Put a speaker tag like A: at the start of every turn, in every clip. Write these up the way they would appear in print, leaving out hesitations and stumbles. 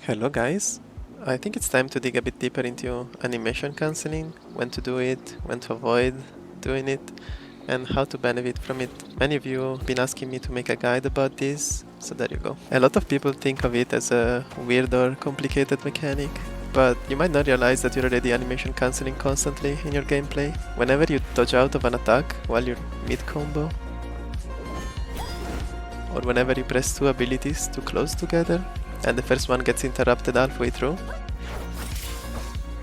A: Hello guys, I think it's time to dig a bit deeper into animation cancelling, when to do it, when to avoid doing it, and how to benefit from it. Many of you have been asking me to make a guide about this, so there you go. A lot of people think of it as a weird or complicated mechanic, but you might not realize that you're already animation cancelling constantly in your gameplay. Whenever you dodge out of an attack while you're mid-combo, or whenever you press two abilities too close together, and the first one gets interrupted halfway through,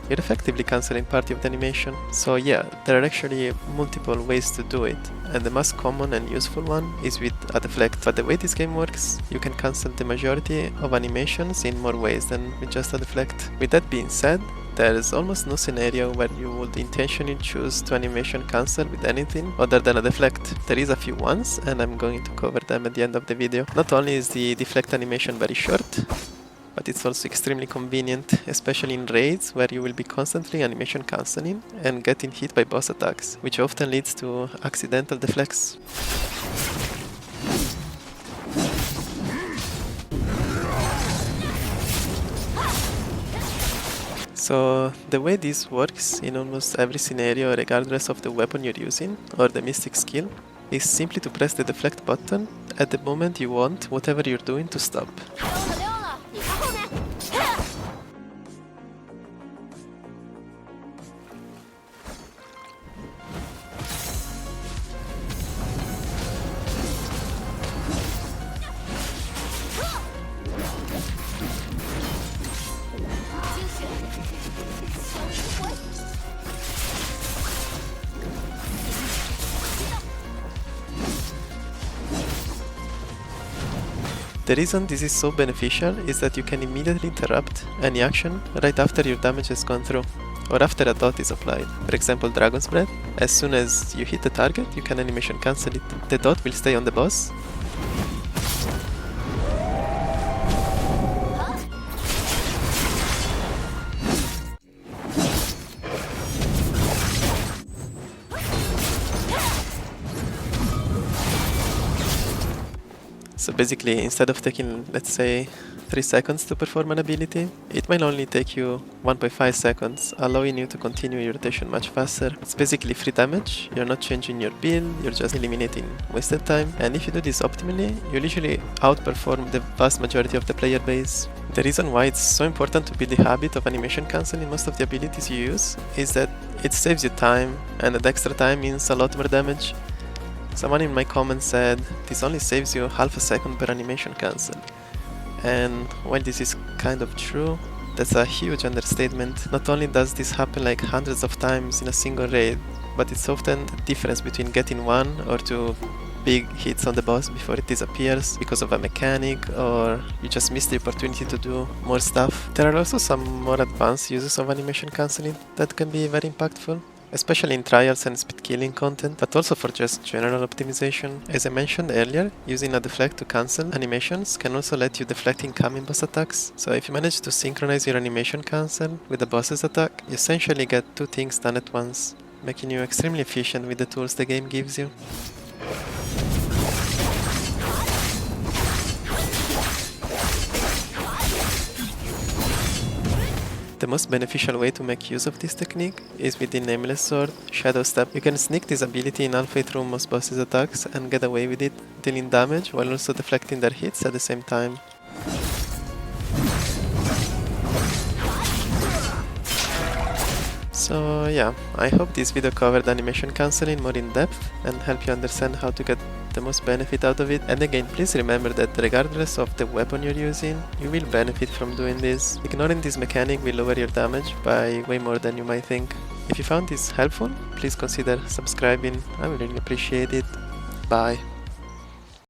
A: you're effectively cancelling part of the animation. So yeah, there are actually multiple ways to do it, and the most common and useful one is with a deflect. But the way this game works, you can cancel the majority of animations in more ways than with just a deflect. With that being said, there is almost no scenario where you would intentionally choose to animation cancel with anything other than a deflect. There is a few ones, and I'm going to cover them at the end of the video. Not only is the deflect animation very short, but it's also extremely convenient, especially in raids where you will be constantly animation cancelling and getting hit by boss attacks, which often leads to accidental deflects. So the way this works in almost every scenario, regardless of the weapon you're using or the mystic skill, is simply to press the deflect button at the moment you want whatever you're doing to stop. The reason this is so beneficial is that you can immediately interrupt any action right after your damage has gone through, or after a dot is applied. For example, Dragon's Breath. As soon as you hit the target, you can animation cancel it. The dot will stay on the boss. So basically, instead of taking, let's say, 3 seconds to perform an ability, it might only take you 1.5 seconds, allowing you to continue your rotation much faster. It's basically free damage, you're not changing your build, you're just eliminating wasted time, and if you do this optimally, you'll usually outperform the vast majority of the player base. The reason why it's so important to build the habit of animation cancel in most of the abilities you use is that it saves you time, and that extra time means a lot more damage. Someone in my comments said this only saves you half a second per animation cancel. And while this is kind of true, that's a huge understatement. Not only does this happen like hundreds of times in a single raid, but it's often the difference between getting 1 or 2 big hits on the boss before it disappears because of a mechanic, or you just miss the opportunity to do more stuff. There are also some more advanced uses of animation cancelling that can be very impactful, especially in trials and speed killing content, but also for just general optimization. As I mentioned earlier, using a deflect to cancel animations can also let you deflect incoming boss attacks. So if you manage to synchronize your animation cancel with the boss's attack, you essentially get 2 things done at once, making you extremely efficient with the tools the game gives you. The most beneficial way to make use of this technique is with the Nameless Sword, Shadow Step. You can sneak this ability in halfway through most bosses' attacks and get away with it, dealing damage while also deflecting their hits at the same time. So yeah, I hope this video covered animation cancelling more in depth and helped you understand how to get the most benefit out of it. And again, please remember that regardless of the weapon you're using, you will benefit from doing this. Ignoring this mechanic will lower your damage by way more than you might think. If you found this helpful, please consider subscribing, I would really appreciate it. Bye.